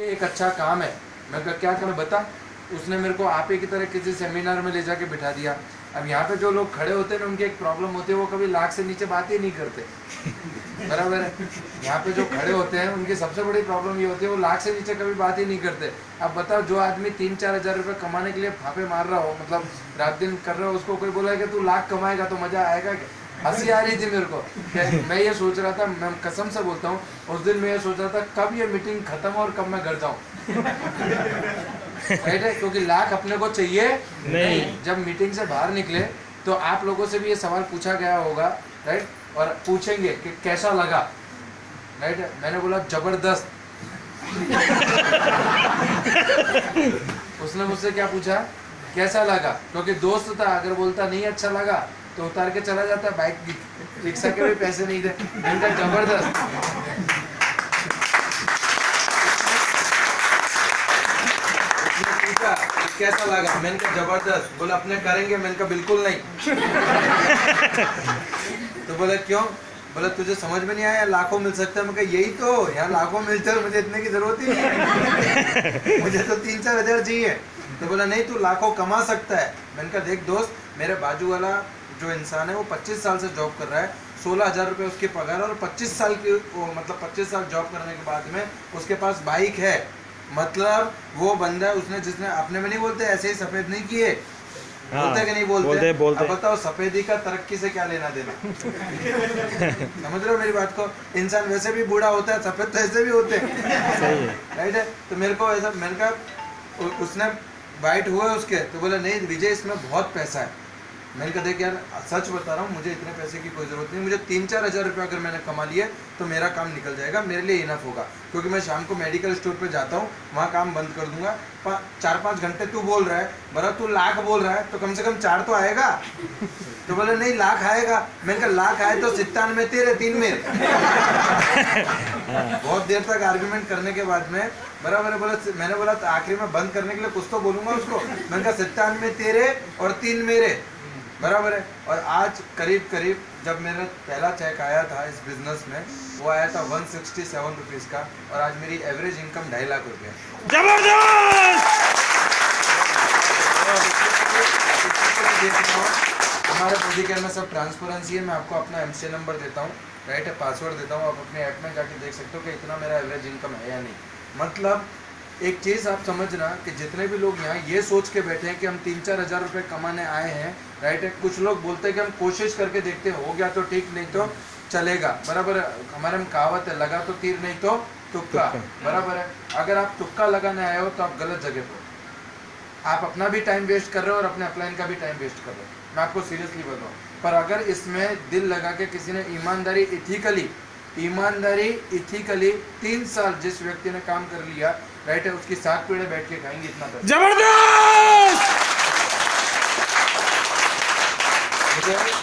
ये एक अच्छा काम है। मैं कहा क्या करूं बता। उसने मेरे को आप ही की तरह किसी सेमिनार में ले जाके बिठा दिया। अब यहाँ पे जो लोग खड़े होते हैं ना, उनकी एक प्रॉब्लम होती है, वो कभी लाख से नीचे बात ही नहीं करते। बराबर है। यहाँ पे जो खड़े होते हैं उनकी सबसे बड़ी प्रॉब्लम ये होती है, वो लाख से नीचे कभी बात ही नहीं करते। अब बताओ, जो आदमी 3-4 हज़ार रुपये कमाने के लिए फाफे मार रहा हो, मतलब रात दिन कर रहा हो, उसको कोई बोला कि तू लाख कमाएगा तो मजा आएगा क्या? हंसी आ रही थी मेरे को। मैं ये सोच रहा था, मैं कसम से बोलता हूँ, उस दिन मैं ये सोच रहा था कब ये मीटिंग खत्म और कब मैं घर जाऊँ। राइट है, क्योंकि लाख अपने को चाहिए नहीं। जब मीटिंग से बाहर निकले तो आप लोगों से भी ये सवाल पूछा गया होगा, राइट, और पूछेंगे कि कैसा लगा, राइट। मैंने बोला जबरदस्त। उसने मुझसे क्या पूछा, कैसा लगा, क्योंकि दोस्त था। अगर बोलता नहीं अच्छा लगा तो उतार के चला जाता, बाइक रिक्शा के भी पैसे नहीं दे। मैंने कहा जबरदस्त। कैसा लगा, मैंने कहा जबरदस्त। बोला अपने करेंगे, मैंने कहा बिल्कुल नहीं। तो बोला क्यों? बोला तुझे समझ में नहीं आया, लाखों मिल सकता है। मैं कहा यही तो, यहाँ लाखों मिलते हैं, मुझे इतने की जरूरत ही नहीं। मुझे तो 3-4 हज़ार चाहिए। तो बोला नहीं, तू लाखों कमा सकता है। मैंने कहा देख दोस्त, मेरे बाजू वाला जो इंसान है वो 25 साल से जॉब कर रहा है, 16,000 रुपये उसकी पगार, और 25 साल की मतलब 25 साल जॉब करने के बाद में उसके पास बाइक है। मतलब वो बंदा, उसने जिसने अपने में नहीं बोलते, ऐसे ही सफेद नहीं किए। बोलते कि नहीं बोलते? अब बताओ सफेदी का तरक्की से क्या लेना देना। समझ रहे हो मेरी बात को? इंसान वैसे भी बूढ़ा होता है, सफेद तो ऐसे भी होते हैं, राइट है। तो मेरे को ऐसा, मैंने कहा, उसने वाइट हुआ उसके, तो बोला नहीं विजय इसमें बहुत पैसा है। मैंने कहा देख यार, सच बता रहा हूँ, मुझे इतने पैसे की कोई ज़रूरत नहीं। मुझे 3-4 हज़ार रुपये अगर मैंने कमा लिए तो मेरा काम निकल जाएगा, मेरे लिए इनफ होगा। क्योंकि मैं शाम को मेडिकल स्टोर पे जाता हूँ, वहाँ काम बंद कर दूंगा। 4-5 घंटे तू बोल रहा है, बरा तू लाख बोल रहा है, तो कम से कम 4 तो आएगा। तो बोले नहीं लाख आएगा। मैंने कहा लाख आए तो 97 तेरे, 3 मेरे। बहुत देर तक आर्ग्यूमेंट करने के बाद में बराबर बोला, मैंने बोला तो आखिरी में बंद करने के लिए कुछ तो बोलूंगा उसको। मैंने कहा 97 तेरे और 3 मेरे, बराबर है। और आज करीब करीब जब मेरा पहला चेक आया था इस बिजनेस में, वो आया था 167 रुपीज़ का, और आज मेरी एवरेज इनकम 2.5 लाख रुपये। हमारे मेडिकेयर में सब ट्रांसपेरेंसी है। मैं आपको अपना एमसी नंबर देता हूँ, राइट है, पासवर्ड देता हूँ। आप अपने ऐप में जाके देख सकते हो कि इतना मेरा एवरेज इनकम है या नहीं। मतलब एक चीज़ आप समझना कि जितने भी लोग यहाँ ये सोच के बैठे हैं कि हम 3-4 हज़ार रुपये कमाने आए हैं, राइट है। कुछ लोग बोलते हैं कि हम कोशिश करके देखते हैं, हो गया तो ठीक, नहीं तो चलेगा, बराबर है। हमारे में कहावत है, लगा तो तीर नहीं तो तुक्का, बराबर है। अगर आप तुक्का लगाने आए हो तो आप गलत जगह पर, आप अपना भी टाइम वेस्ट कर रहे हो और अपने अपलाइन का भी टाइम वेस्ट कर रहे हो। मैं आपको सीरियसली बताऊँ, पर अगर इसमें दिल लगा के किसी ने ईमानदारी इथिकली 3 साल जिस व्यक्ति ने काम कर लिया, राइट है, उसकी 7 पीढ़े बैठ के खाएंगे इतना पैसा। जबरदस्त।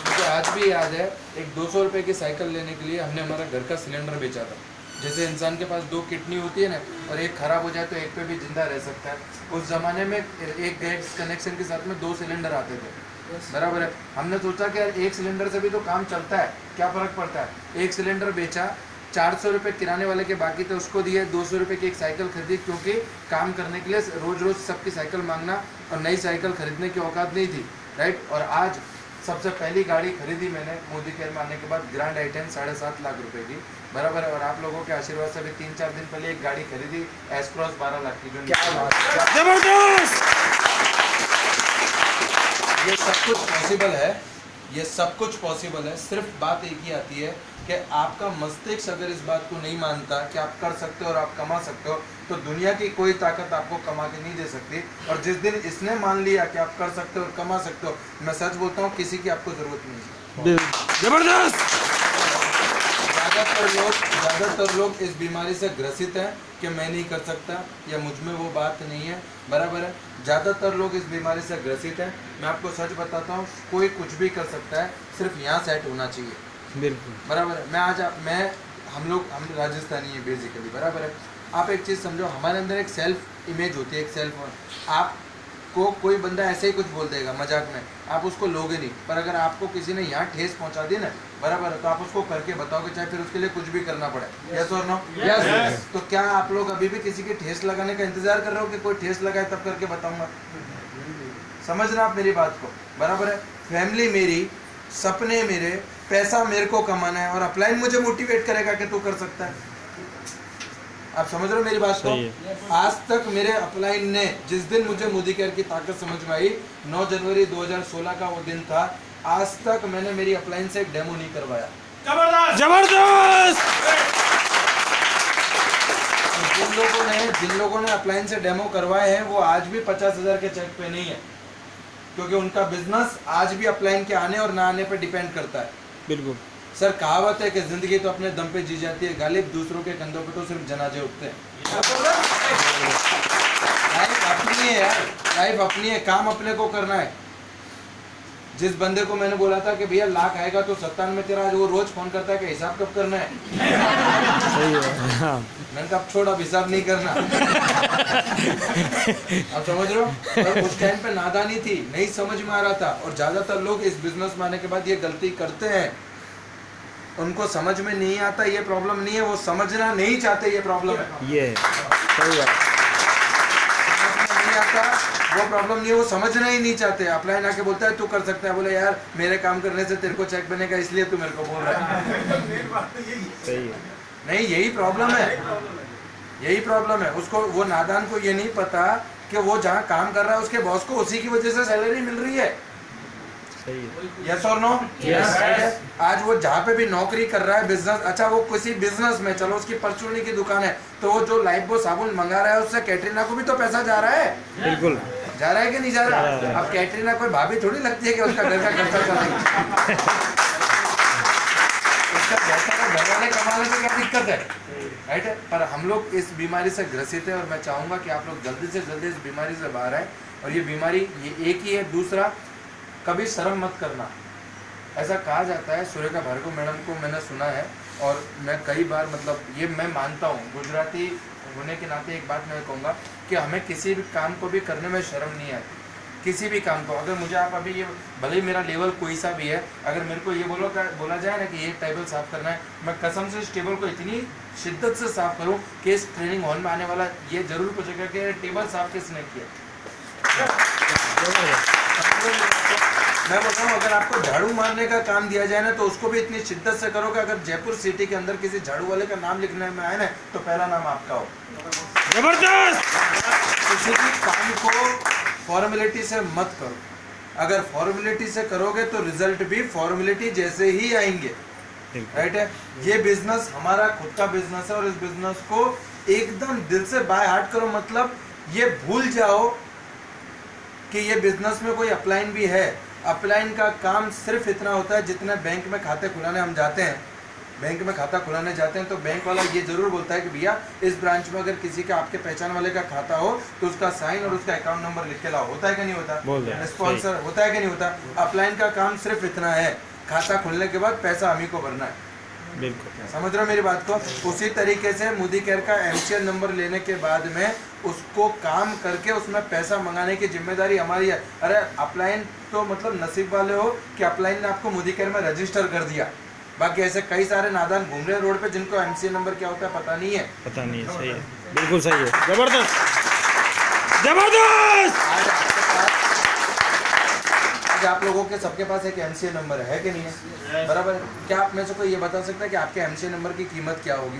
मुझे आज भी याद है, एक 200 रुपये की साइकिल लेने के लिए हमने हमारा घर का सिलेंडर बेचा था। जैसे इंसान के पास 2 किडनी होती है ना, और एक खराब हो जाए तो एक पे भी जिंदा रह सकता है। उस ज़माने में एक गैस कनेक्शन के साथ में 2 सिलेंडर आते थे, बराबर है। हमने सोचा कि यार एक सिलेंडर से भी तो काम चलता है, क्या फ़र्क पड़ता है। एक सिलेंडर बेचा, 400 रुपये किराने वाले के बाकी थे, उसको दिए। 200 रुपये की एक साइकिल खरीदी, क्योंकि काम करने के लिए रोज़ रोज़ सबकी साइकिल मांगना और नई साइकिल खरीदने की औकात नहीं थी, राइट। और आज सबसे पहली गाड़ी खरीदी मैंने मोदी केयर में आने के बाद, ग्रैंड i10 7.5 लाख रुपए की, बराबर है। और आप लोगों के आशीर्वाद से भी 3-4 दिन पहले एक गाड़ी खरीदी एस क्रॉस 12 लाख की, जो जबरदस्त। ये सब कुछ पॉसिबल है, ये सब कुछ पॉसिबल है। सिर्फ बात एक ही आती है कि आपका मस्तिष्क अगर इस बात को नहीं मानता कि आप कर सकते हो और आप कमा सकते हो, तो दुनिया की कोई ताकत आपको कमा के नहीं दे सकती। और जिस दिन इसने मान लिया कि आप कर सकते हो और कमा सकते हो, मैं सच बोलता हूँ, किसी की आपको ज़रूरत नहीं है। जबरदस्त। ज़्यादातर लोग इस बीमारी से ग्रसित हैं कि मैं नहीं कर सकता या मुझ में वो बात नहीं है, बराबर है। ज़्यादातर लोग इस बीमारी से ग्रसित हैं। मैं आपको सच बताता हूँ, कोई कुछ भी कर सकता है, सिर्फ यहाँ सेट होना चाहिए, बिल्कुल, बराबर है। हम राजस्थानी है बेसिकली, बराबर है। आप एक चीज़ समझो, हमारे अंदर एक सेल्फ इमेज होती है, एक सेल्फ। आप आपको कोई बंदा ऐसे ही कुछ बोल देगा मजाक में, आप उसको लोगे नहीं, पर अगर आपको किसी ने यहाँ ठेस पहुंचा दी ना, बराबर है, तो आप उसको करके बताओगे, चाहे फिर उसके लिए कुछ भी करना पड़े। यस और नो? यस। तो क्या आप लोग अभी भी किसी की ठेस लगाने का इंतजार कर रहे हो कि कोई ठेस लगाए तब करके बताऊंगा? समझना आप मेरी बात को, बराबर है। फैमिली मेरी, सपने मेरे, पैसा मेरे को कमाना है, और अपलाइन मुझे मोटिवेट करेगा कि तू कर सकता है। आप समझ रहे हो मेरी बात को? आज तक मेरे अपलाइन ने, जिस दिन मुझे मोदी केयर की ताकत समझ में आई, 9 जनवरी 2016 का वो दिन था, आज तक मैंने मेरी अपलाइन से एक डेमो नहीं करवाया। जबरदस्त जबरदस्त। जिन लोगों ने अपलाइन से डेमो करवाए हैं वो आज भी 50,000 के चेक पे नहीं है, क्योंकि उनका बिजनेस आज भी अपलाइन के आने और ना आने पे डिपेंड करता है। बिल्कुल सर, कहावत है कि जिंदगी तो अपने दम पे जी जाती है, गालिब दूसरों के कंधों पे तो सिर्फ जनाजे उठते हैं। लाइफ अपनी है यार, लाइफ अपनी है, काम अपने को करना है। जिस बंदे को मैंने बोला था कि भैया लाख आएगा तो 57 में तेरा, आज वो रोज फोन करता है कि हिसाब कब करना है। सही है। हाँ। मैंने कहा अब छोड़, अब हिसाब नहीं करना। आप समझ रहे हो? पर उस टाइम पे नादानी थी, नहीं समझ में आ रहा था, और ज्यादातर लोग इस बिजनेस में आने के बाद ये गलती करते हैं, उनको समझ में नहीं आता, ये प्रॉब्लम नहीं है, वो समझना नहीं चाहते, ये प्रॉब्लम है। ये सही है। नहीं आता वो प्रॉब्लम नहीं है, वो समझना ही नहीं चाहते। अपलाइन आके बोलता है तू कर सकता है, बोले यार मेरे काम करने से तेरे को चेक बनेगा, इसलिए तू मेरे को बोल रहा है। सही है। नहीं, यही प्रॉब्लम है, यही प्रॉब्लम है। उसको, वो नादान को ये नहीं पता कि वो जहाँ काम कर रहा है उसके बॉस को उसी की वजह से सैलरी मिल रही है। सही है। यस और नो? यस। आज वो जहाँ पे भी नौकरी कर रहा है, बिजनेस, अच्छा वो किसी बिजनेस में, चलो उसकी परचूनी की दुकान है, तो वो जो लाइफ बॉय साबुन मंगा रहा है उससे कैटरीना को भी तो पैसा जा रहा है। बिल्कुल जा रहा है कि नहीं जा रहा? अब कैटरीना कोई भाभी थोड़ी लगती है कि उसका घर का खर्चा चलेगा। उसका पैसा तो घर वाले कमाने में क्या दिक्कत है, राइट है? पर हम लोग इस बीमारी से ग्रसित है, और मैं चाहूँगा कि आप लोग जल्दी से जल्दी इस बीमारी से बाहर आए। और ये बीमारी ये एक ही है। दूसरा, कभी शर्म मत करना। ऐसा कहा जाता है, सूर्यका भार्गव मैडम को मैंने सुना है, और मैं कई बार, मतलब ये मैं मानता हूँ, गुजराती होने के नाते एक बात मैं कहूँगा कि हमें किसी भी काम को भी करने में शर्म नहीं आती। किसी भी काम को, अगर मुझे आप अभी ये, भले ही मेरा लेवल कोई सा भी है, अगर मेरे को ये बोला जाए ना कि ये टेबल साफ करना है, मैं कसम से इस टेबल को इतनी शिद्दत से साफ करूँ कि इस ट्रेनिंग हॉल में आने वाला ये जरूर पूछेगा कि टेबल साफ किसने किया। मैं बोलता हूँ, अगर आपको झाड़ू मारने का काम दिया जाए ना, तो उसको भी इतनी शिद्दत से करो कि अगर जयपुर सिटी के अंदर किसी झाड़ू वाले का नाम लिखने में आए ना, तो पहला नाम आपका हो। जबरदस्त। किसी भी काम को फॉर्मेलिटी से मत करो। अगर फॉर्मेलिटी से करोगे तो रिजल्ट भी फॉर्मेलिटी जैसे ही आएंगे, राइट है? ये बिजनेस हमारा खुद का बिजनेस है, और इस बिजनेस को एकदम दिल से बाय हार्ट करो। मतलब ये भूल जाओ कि ये बिजनेस में कोई अपलाइन भी है। अपलाइन का काम सिर्फ इतना होता है, जितना बैंक में खाते खुलाने हम जाते हैं, बैंक में खाता खुलाने जाते हैं, तो बैंक वाला ये जरूर बोलता है कि भैया इस ब्रांच में अगर किसी का, आपके पहचान वाले का खाता हो तो उसका साइन और उसका अकाउंट नंबर लिख के लाओ। होता है कि नहीं होता? स्पॉन्सर होता है कि नहीं होता? अपलाइन का काम सिर्फ इतना है, खाता खुलने के बाद पैसा हम ही को भरना है। बिल्कुल समझ रहे हो मेरी बात को? उसी तरीके से मोदी केयर का MCN नंबर लेने के बाद में उसको काम करके उसमें पैसा मंगाने की जिम्मेदारी हमारी है। अरे अपलाइन तो मतलब नसीब वाले हो कि अपलाइन ने आपको मोदी केयर में रजिस्टर कर दिया। बाकी ऐसे कई सारे नादान घूम रहे हैं रोड पे, जिनको MCN नंबर क्या होता है पता नहीं है। पता नहीं है। सही है, बिल्कुल सही है। जबरदस्त जबरदस्त। आज आप लोगों के सबके पास एक MCN नंबर है कि नहीं है? बराबर है। क्या आप में से कोई ये बता सकता है कि आपके MCN नंबर की कीमत क्या होगी?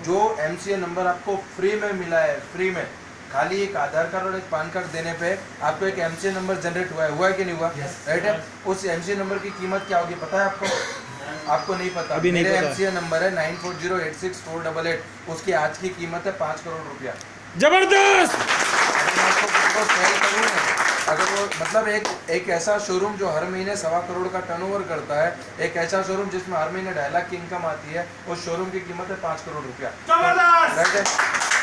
जो MCN नंबर आपको फ्री में मिला है, फ्री में, खाली एक आधार कार्ड और एक पैन कार्ड देने पे आपको एक MCN नंबर जनरेट हुआ है कि नहीं हुआ? राइट है? उस MCN नंबर की कीमत क्या होगी पता है आपको? आपको नहीं पता? अभी नहीं मेरे पता। MCN नंबर है 94086488, उसकी आज की कीमत है 5 करोड़ रुपया। जबरदस्त। अगर वो मतलब एक ऐसा शोरूम जो हर महीने 1.25 करोड़ का टर्नओवर करता है, एक ऐसा शोरूम जिसमें हर महीने 2.5 लाख की इनकम आती है, उस शोरूम की कीमत है 5 करोड़ रुपया। राइट है?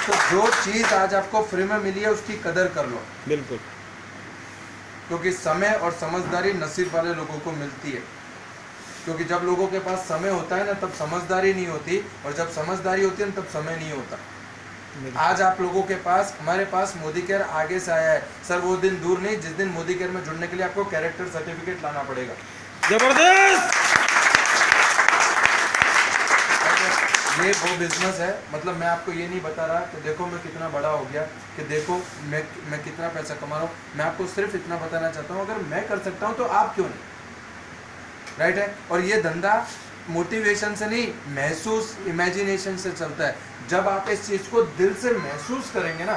तो जो चीज़ आज आपको फ्री में मिली है उसकी कदर कर लो। बिल्कुल। क्योंकि समय और समझदारी नसीब वाले लोगों को मिलती है। क्योंकि जब लोगों के पास समय होता है ना, तब समझदारी नहीं होती, और जब समझदारी होती है ना, तब समय नहीं होता। आज आप लोगों के पास, हमारे पास मोदी केयर आगे से आया है सर। वो दिन दूर नहीं जिस दिन मोदी केयर में जुड़ने के लिए आपको कैरेक्टर सर्टिफिकेट लाना पड़ेगा। जबरदस्त। ये वो बिजनेस है, मतलब मैं आपको ये नहीं बता रहा कि देखो मैं कितना बड़ा हो गया, कि देखो मैं कितना पैसा कमा रहा हूँ। मैं आपको सिर्फ इतना बताना चाहता हूँ, अगर मैं कर सकता हूँ तो आप क्यों नहीं, राइट है। और ये धंधा मोटिवेशन से नहीं, महसूस, इमेजिनेशन से चलता है। जब आप इस चीज़ को दिल से महसूस करेंगे ना,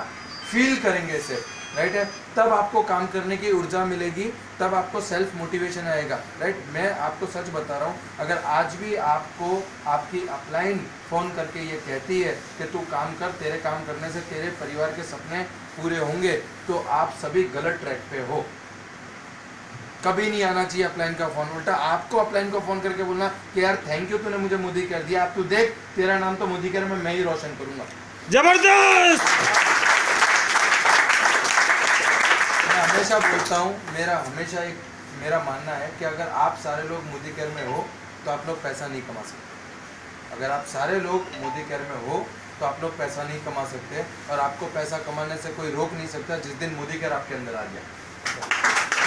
फील करेंगे इसे, राइट है, तब आपको काम करने की ऊर्जा मिलेगी, तब आपको सेल्फ मोटिवेशन आएगा, राइट। मैं आपको सच बता रहा हूँ, अगर आज भी आपको आपकी अपलाइन फ़ोन करके ये कहती है कि तू काम कर, तेरे काम करने से तेरे परिवार के सपने पूरे होंगे, तो आप सभी गलत ट्रैक पे हो। कभी नहीं आना चाहिए अपलाइन का फ़ोन। उल्टा आपको अपलाइन को फ़ोन करके बोलना कि यार थैंक यू, तूने मुझे मोदी केयर दिया, आप तू देख तेरा नाम तो मोदी केयर में मैं ही रोशन करूँगा। जबरदस्त। मैं हमेशा बोलता हूँ, मेरा मानना है कि अगर आप सारे लोग मोदी केयर में हो तो आप लोग पैसा नहीं कमा सकते। अगर आप सारे लोग मोदी केयर में हो तो आप लोग पैसा नहीं कमा सकते, और आपको पैसा कमाने से कोई रोक नहीं सकता जिस दिन मोदी केयर आपके अंदर आ गया।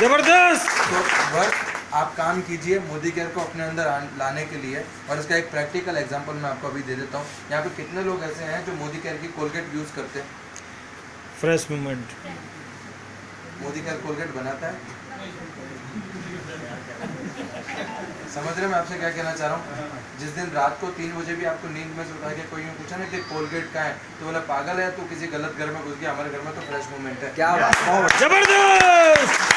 जबरदस्त। तो वर्क आप काम कीजिए मोदी केयर को अपने अंदर लाने के लिए। और इसका एक प्रैक्टिकल एग्जांपल मैं आपको अभी दे देता हूँ। यहाँ पे कितने लोग ऐसे हैं जो मोदी केयर की कोलगेट यूज़ करते हैं? Fresh movement. Modi care Colgate बनाता है? समझ रहे हैं मैं आपसे क्या कहना चाह रहा हूँ? जिस दिन रात को 3 बजे भी आपको नींद में से उठा के कोई पूछा ना कि कोलगेट कहाँ है, तो बोला पागल है, तो किसी गलत घर में घुस गया, हमारे घर में तो फ्रेश मूवमेंट है। क्या बात। जबरदस्त।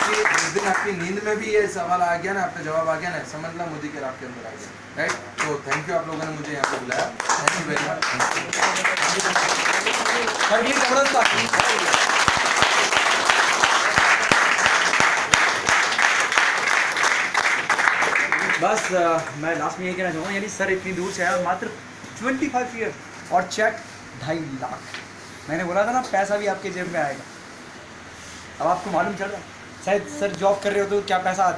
जिस दिन आपकी नींद में भी ये सवाल आ गया ना, आपका जवाब आ गया ना, समझ ला मोदी केयर आपके अंदर आ गया, राइट। तो थैंक यू आप लोगों ने मुझे यहाँ पे बुलाया, थैंक यू वेरी मच। बस मैं लास्ट में ये कहना चाहूँगा, यानी सर इतनी दूर से आया, मात्र 25 ईयर और चेक 2.5 लाख। मैंने बोला था ना पैसा भी आपके जेब में आएगा। अब आपको मालूम चल रहा है, शायद सर जॉब कर रहे हो तो क्या पैसा